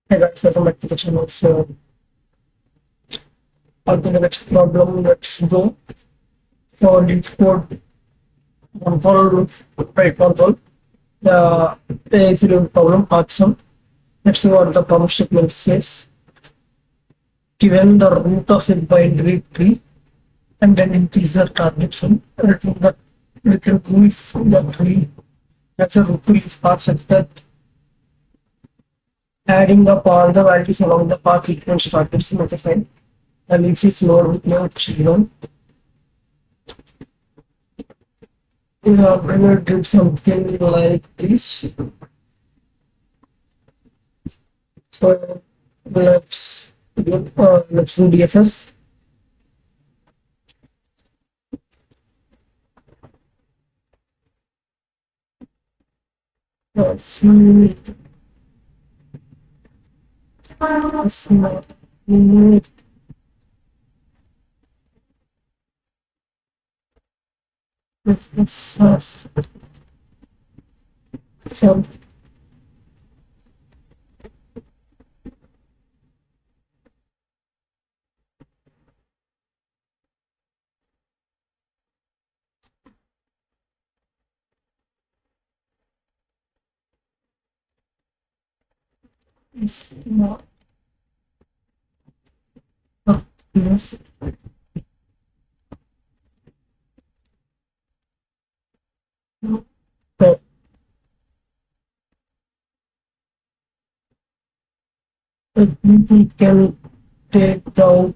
Hey guys, welcome back to the channel. So, again, a next problem. Let's go for the code control, right? Control. If you do the problem, awesome. Let's see what the problem statement says. Given the root of a binary tree and an integer target function, return that we can prove the tree has a root to leaf path such that adding up all the values along the path equals targets notified. The leaf is node with no children. We are going to do something like this. So let's do DFS. See, so it's not yes. So I think we can take down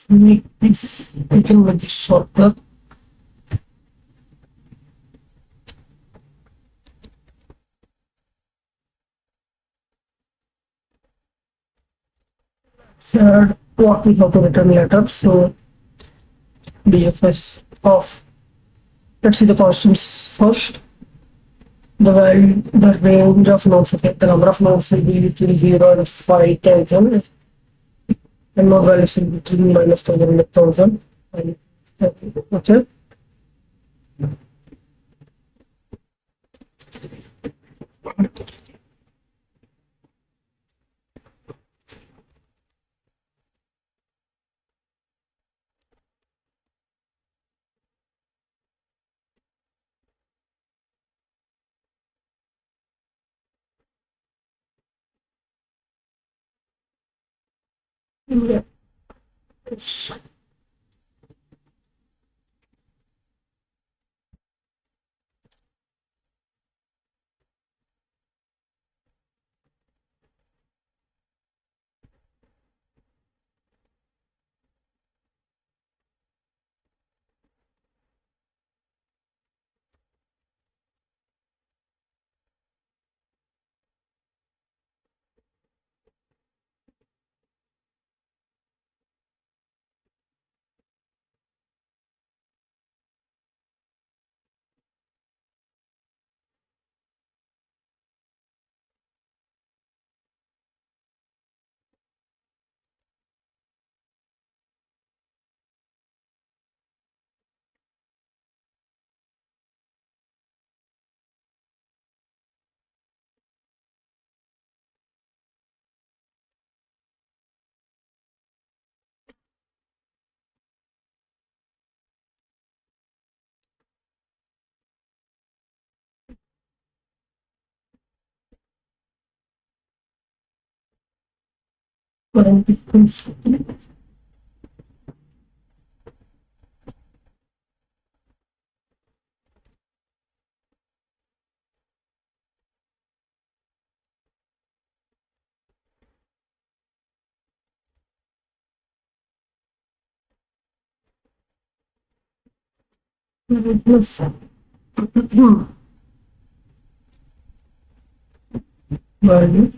make this, we can make this shorter. Third, what we have to return later. So DFS of, let's see the constants first. The range of nodes, okay, the number of nodes will be between 0 and 5,000, and node values will be between -1,000 and 1,000. Okay. Yeah. Plus value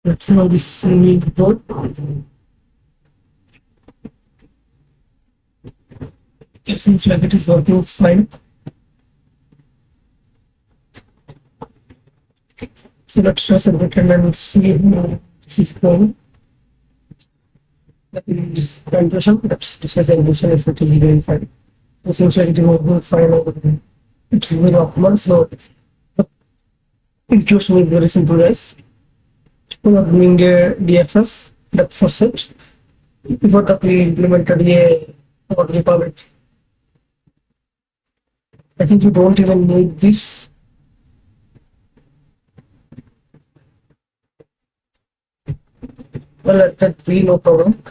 Let's see how this will go. It seems like it is working fine. So let's try some button and see how this is going. That is the impression. Let's discuss the impression if it is going fine. So it seems like it is working fine. It is very optimal. So the intuition is very simple, guys. We are doing a DFS, depth first search. Before that, we implemented a what we call it. I think you don't even need this. Well, let that be, no problem.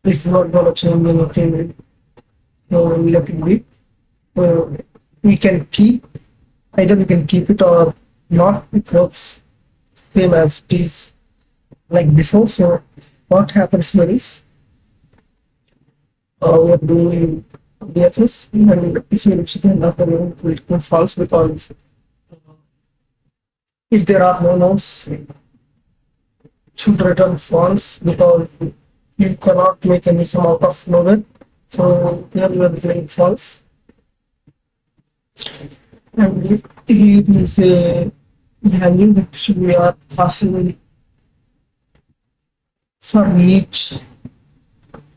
This is not gonna change anything. So let it be. So we can keep, either we can keep it or not. It works same as it is like before. So what happens here is we are doing DFS, and if you reach the end of the node, it will return false, because if there are no nodes, it should return false, because you cannot make any sum out of nowhere. So here we are declaring false, and here is a value which we are passing for each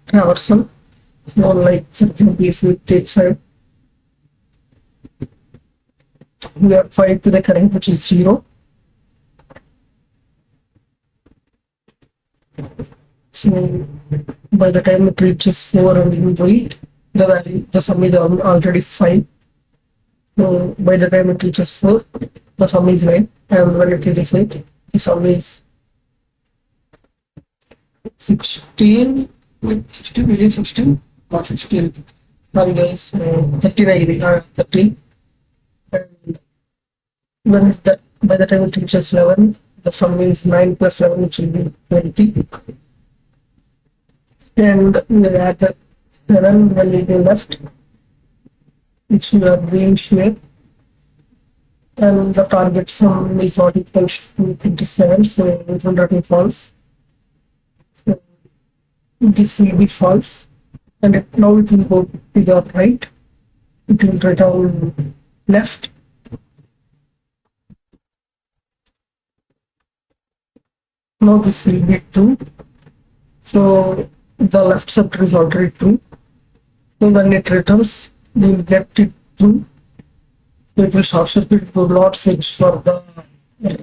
traversal. So like for example, if we take 5, we are 5 to the current, which is 0. So by the time it reaches 4 and into 8, the value, the sum is already 5. So by the time it reaches 4, the sum is 9, and when it reaches 8, the sum is 16. Wait, 16, is it 16? Not 16. Sorry guys, 13 I think, 13. And when that, by the time it reaches 11, the sum is 9 plus 11, which will be 20. And we add 7 when it is left, which we are doing here. And the target sum is not equal to 27, so it will return false. So this will be false, and now it will go to the right. It will return left. Now this will be true. So the left subtree is already true. So when it returns, we will get it true. So it will short circuit, it will not search for the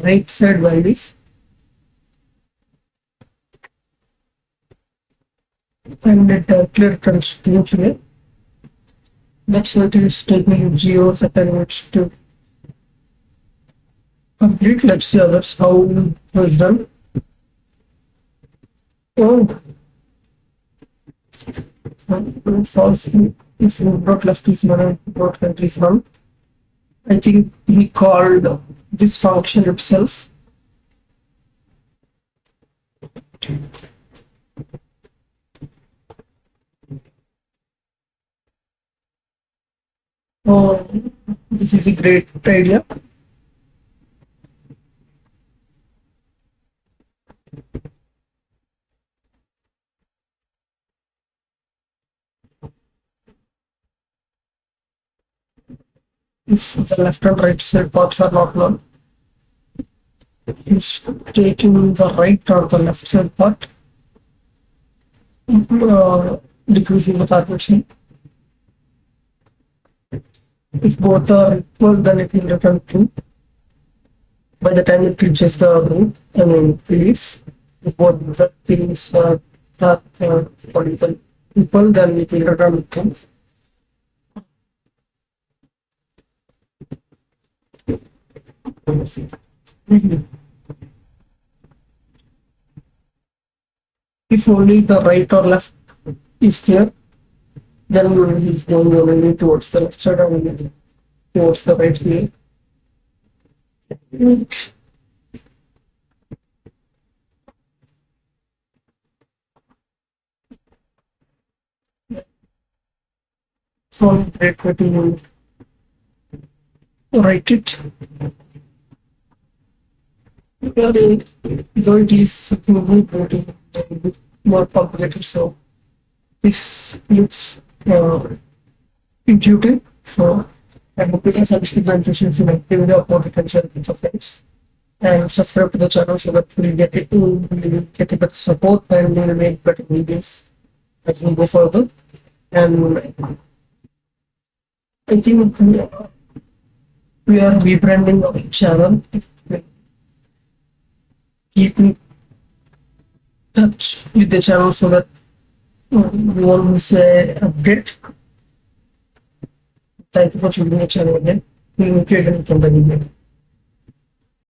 right side values. And it directly returns true here. That's what it is taking 0 seconds to complete. Let's see others how it was done. Oh, false. If dot left is none, dot right is none. I think he called this function itself. Oh, this is a great idea. If the left and right side paths are not null, it's taking the right or the left side path, decreasing the target side. If both are equal, then it will return true. By the time it reaches the root, I mean leaves, if both the things are not equal, then it will return true. If only the right or left is there, then he's going only towards the left side and towards the right here. So great way to write it. Well, though it is a bit more complicated, so this looks intuitive. So I hope you guys understood the intuition. If you like the video, upload it and share it with your friends. And subscribe to the channel so that we'll get a better support and we'll make better videos as we go further. And I think we are rebranding our channel. Keep in touch with the channel so that we won't miss an update. Thank you for choosing the channel again. We'll meet you again with another video.